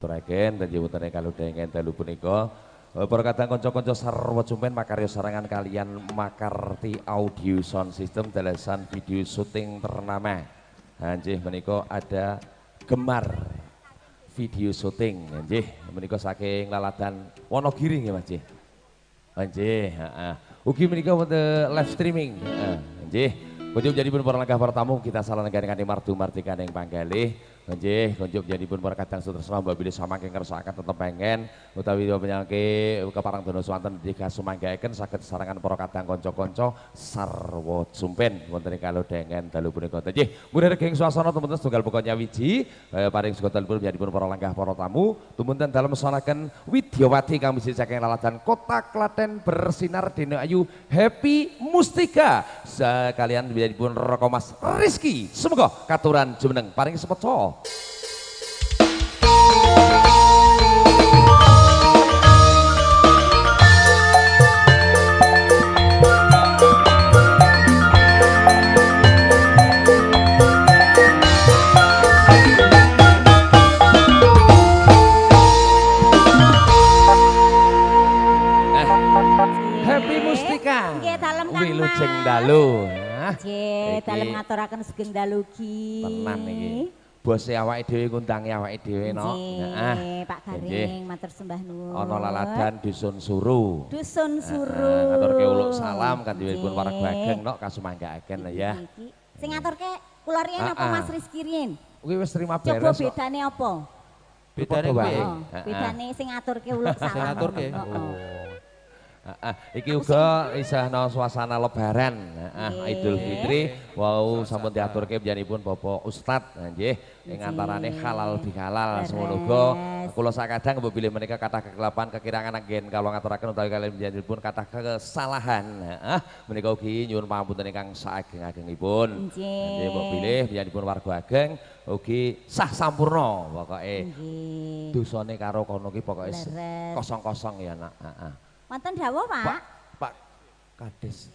Turaken dan jewutane kalau dengan dalu punika perkataan konco-konco sarwa cumpen makarya sarangan kalian makarti audio sound system dalasan video syuting ternama. Nggih menika ada Gemar video syuting nggih menika saking laladan Wonogiri nggih Mas nggih. Nggih, heeh. Ugi menika wonten live streaming. Nggih. Kunjuk jadi pun para langkah para tamu kita salah negara kanthi mardu martika ing panggalih. Nggih, kunjuk jadi pun para kadang sutresna mbok bilih samangke ngersakaken tetep pengen utawi penyangke keparang dono swanten jika sumanggaken saged sarangan para kadang kanca-kanca sarwa sumpen wonten ing kalodhengen dalu punika. Nggih, murid geng swasana temen tunggal pokoknya wiji paring sekoten pun jadi pun para langkah para tamu tumunten dalem sanaken Widyawati kang misi saking laladan Kota Klaten bersinar dina ayu Happy Mustika sekalian jadi pun Roko Mas Rizky semoga katuran jumeneng paring sepeco. Happy Mustika. Nggih dalem Kang Mas. Wilujeng dalu. Nggih, dalem ngaturaken sugeng dalu ki. Tenan iki. Bose awake dhewe ngundangi awake dhewe no. Nggih, Pak Garing matur sembah nuwun. Ana laladan dusun Suru. Dusun Suru. Ngaturke uluk salam kanthi-kanthi warga ageng no kasumanggaaken ya. Sing ngaturke kula riyen apa Mas Rizky riyen? Kuwi wis terima Coba beres. bedane apa? Bedane kuwi. Bedane sing ngaturke uluk salam. Sing ngaturke. Iki uga isihna suasana lebaran, Idul Fitri wau sampun diaturke panjenenganipun Bapak Ustad nggih ing antarane halal bihalal semono uga kula sakadang mbok bilih menika kathah kekelapan kekirangan anggen kawula ngaturaken utawi kalian panjenenganipun kathah kesalahan menika ugi nyuwun pangapunten ingkang saageng-agengipun nggih mbok bilih panjenenganipun warga ageng ugi sah sampurna pokoke dosane karo kono ki pokoke kosong-kosong ya nak. Wonten dawuh, Pak? Pak Kades.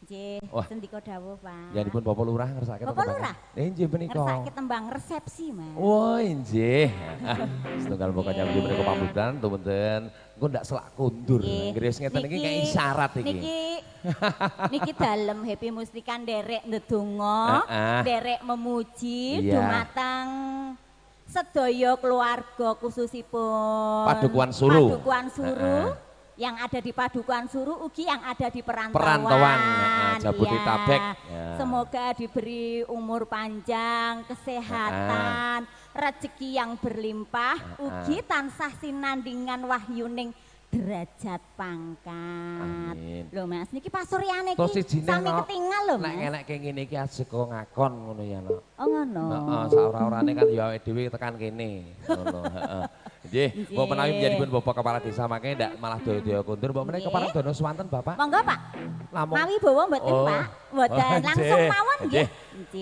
Nggih, sendika dawuh, Pak. Janipun Bapak Lurah ngersake Bapak Lurah? Nggih menika. Ngersake tembang resepsi, Mas. Wah, nggih. Setunggal pokoknya nggih menika pambutan tumunten engko ndak selak kundur. Nggih ngeten iki kayak isyarat iki. Niki dalem Happy Mustika nderek ndedonga, nderek memuji dumateng sedaya keluarga khususipun Padukuhan Suru. Padukuhan Suru. Yang ada di Padukuhan Suru ugi yang ada di perantauan Jabodetabek. Semoga diberi umur panjang, kesehatan, rezeki yang berlimpah, ugi tansah sinandingan wahyuning derajat pangkat. Lho Mas, niki pasuryane iki sami ketingal lho Mas. Nek ngenekke ngene iki asiko ngakon ngono ya no. Oh ngono. Heeh, saora-orane kan ya awake dhewe tekan kene. Ngono, heeh. Nggih, mbok menawi menjadipun Bapak Kepala Desa mangke ndak malah doyo-doyo kundur, mbok menawi kepareng dono swanten Bapak. Monggo Pak. Lamun Mawi bawa mboten Pak. Mboten langsung mawon nggih.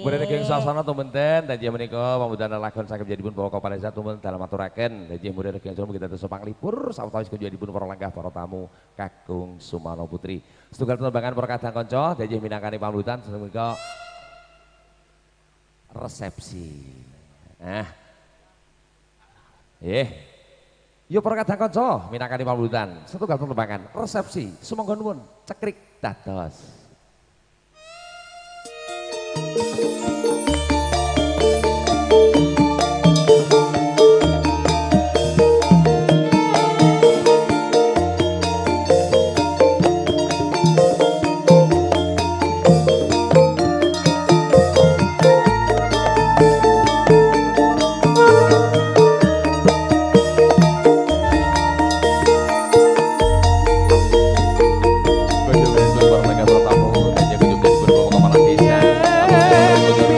Murid geng sasana tumunten dan dia menika pambutan lakon saking menjadipun Bapak Kepala Desa tumunten dalam aturaken. Dan dia murid geng sasana kita terus panglipur sawetawis kunjunganipun para langgah para tamu Kakung Sumano Putri. Setunggal penerbangan para kadang kanca dan dia minangkani pambutan menika resepsi. Yo para kadang kanca minangkani pambutan setunggal penerbangan resepsi sumangga nuwun cekrik dados. Para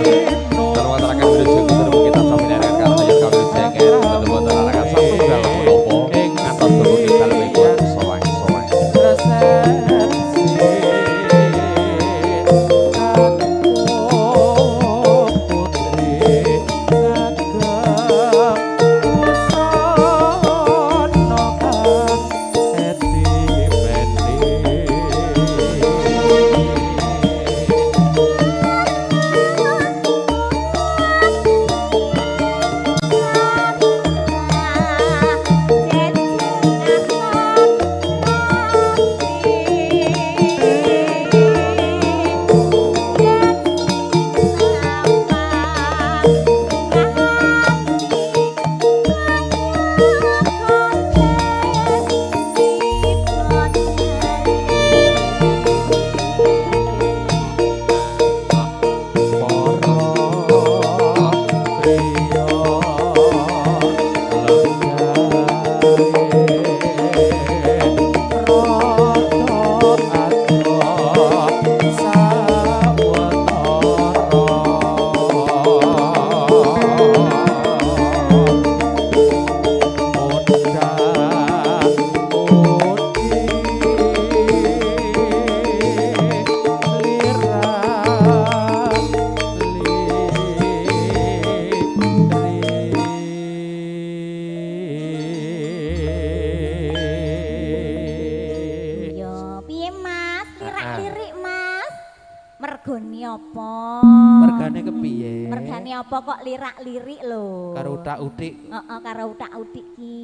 apa? Mergane kepiye? Mergane apa kok lirak-lirik lho. Karo utak-utik. Heeh, karo utak-utik ki.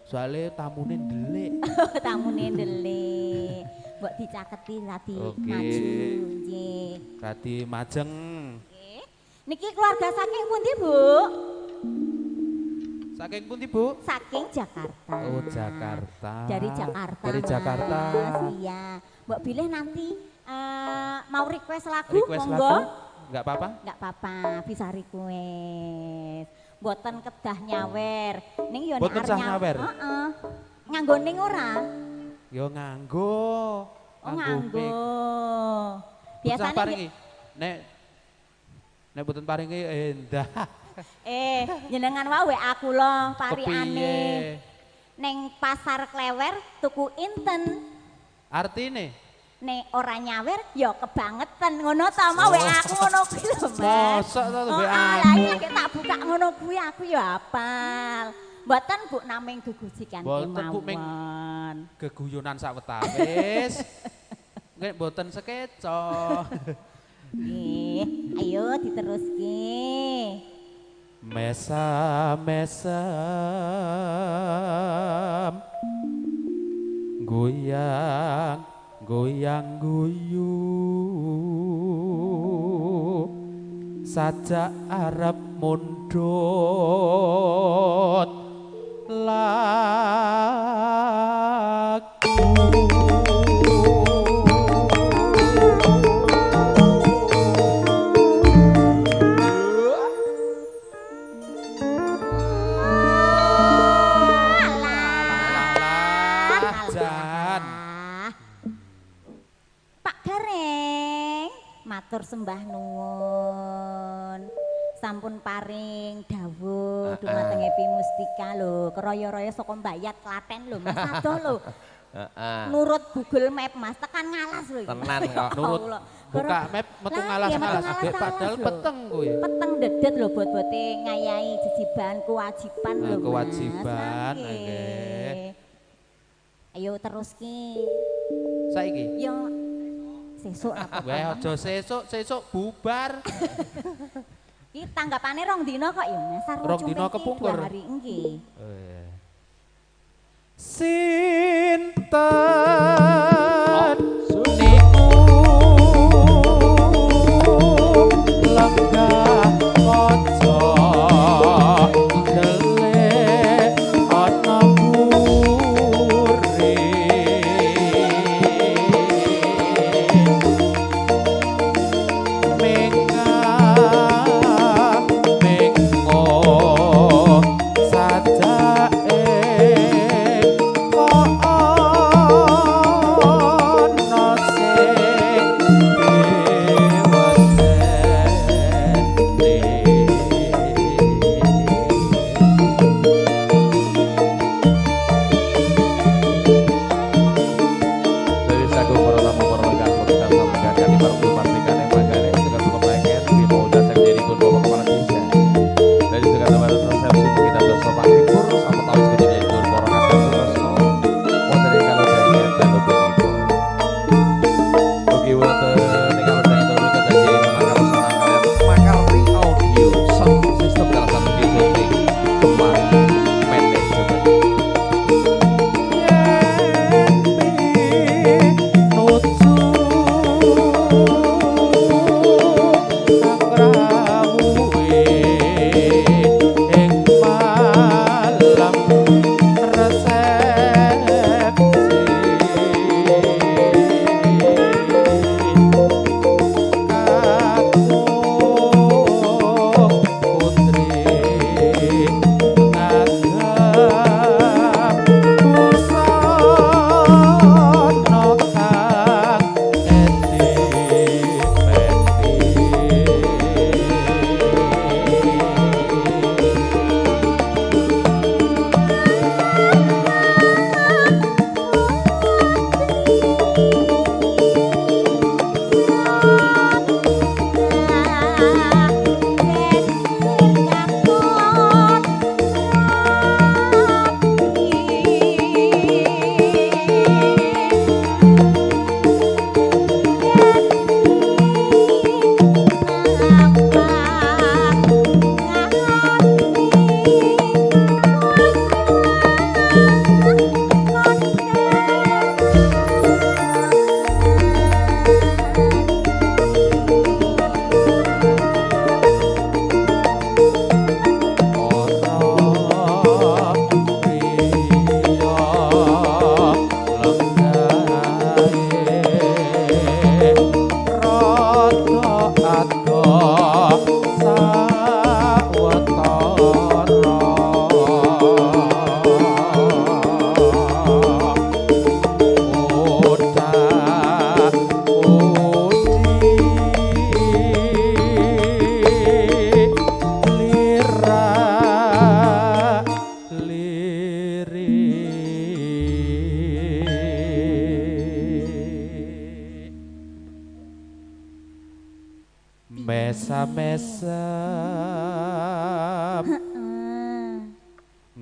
Soale tamune ndelik. Tamune ndelik. Mbok dicaketi tadi maju nggih. Radi majeng. Nggih. Niki keluarga saking pundi, Bu? Saking pundi, Bu? Saking Jakarta. Oh, Jakarta. Dari Jakarta. Dari Mas. Jakarta. Iya. Mbok bilih nanti mau request lagu Request monggo. lagu? Enggak apa-apa? Enggak apa-apa, bisa request. Mboten kedah nyawer. Ning yo nek Mboten sah nyawer? Heeh. Nganggo ning ora? Yo nganggo. Oh nganggo. Biasane Biasane paringi. Nek boten paringi endah. jenengan wae aku lo pariane. Kepiye? Neng pasar Klewer tuku inten. Artine Nek ora nyawer ya kebangetan ngono ta mau aku ngono kuwi lho Mas. mosok to Oh, mbek lah aku. iki tak buka ngono kuwi aku ya hafal. Mboten Bu naming gegujikan Mboten, Bu, ming- Geguyonan sawetawis. Nggih mboten sekeca. Nggih, ayo diteruske. Mesam goyang goyang guyu sajak arep mundhut laku. Jan. Pak Gareng, matur sembah nuwun. Sampun paring dawuh dumateng Epi Mustika lho, keroyo-royo saka Mbayat Klaten lho Mas adoh lho. Heeh. Nurut Google Map Mas tekan ngalas lho. iki. Tenan kok. Nurut Allah. buka map metu Lah, ngalas-ngalas iya, metu Dek, padahal ngalas-ngalas lho. peteng kuwi. Peteng dedet lho bot-bote ngayahi jejiban kewajiban Nah, lho Mas. kewajiban, Nggih. nggih. Ayo terus ki. Saiki. Yo sesuk apa? Weh aja sesuk bubar. Ki tanggapane rong dina kok ya Mas. Sarwo Rong dina Cumping ki kepungkur. 2 hari nggih. Sinten niku lenggah kaca ndelik ana buri mengo sajake kok mesam-mesam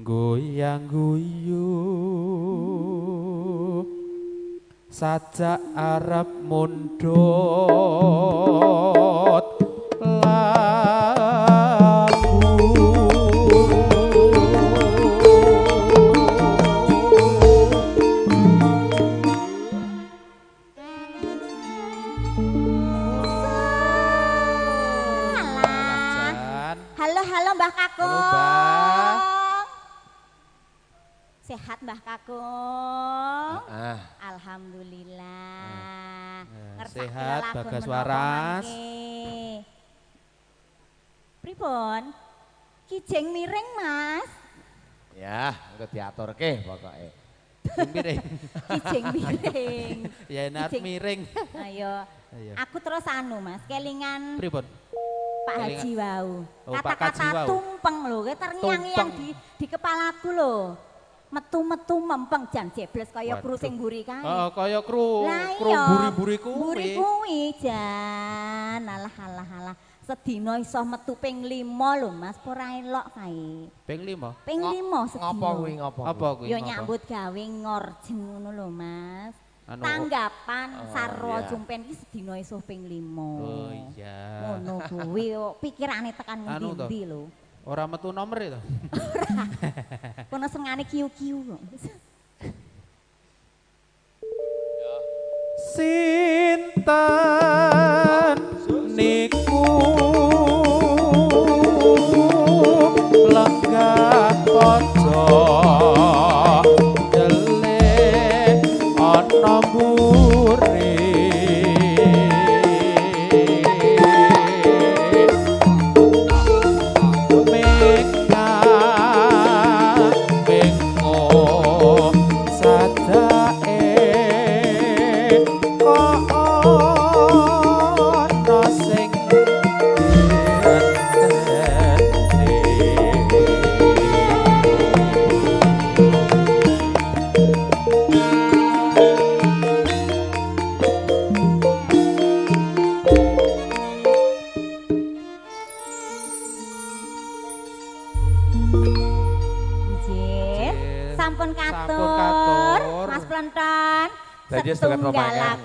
goyang guyu sajak arep mundut Halo Mbah Kakung. Halo, Mbah. Sehat Mbah Kakung? Ah, Alhamdulillah. sehat, lelagon Bagas menapa Waras. mangke? Pripun? Kijeng miring, Mas. ya, engko diaturke pokoke. miring. Kijeng miring. Ya enak Kijeng. miring. Ayo. Ayo. Aku terus anu, Mas, kelingan Pripun? Pak Kelingan. Haji Wau. Oh, Pak Haji Kata-kata Wau. tumpeng lho, terngiang-ngiang di kepalaku lho. Metu-metu mempeng jan jebles kaya kru sing mburi kae. Oh, kaya kru Lah kru iya, buri-buri Buri kuwi. kuwi jan. Alah. Sedina iso metu ping 5 lho, Mas. Ora elok kae. Ping 5. Ping 5 sedina. Ngopo kuwi ngopo? Apa kuwi? Ya Ngapa? nyambut gawe ngorjeng ngono lho, Mas. Anu, Tanggapan sarwa iya. jumpen iki sedina iso ping 5. Oh iya. Ngono kuwi kok pikirane tekan Anu to. ngendi lho. Ora metu nomor itu. Kono sengane kiu-kiu kok. Sinten niku lenggah pojok jelek ana mburi Nggih. Sampun katur. katur. Mas Plonton. Dadi setunggal Setunggal pemangan.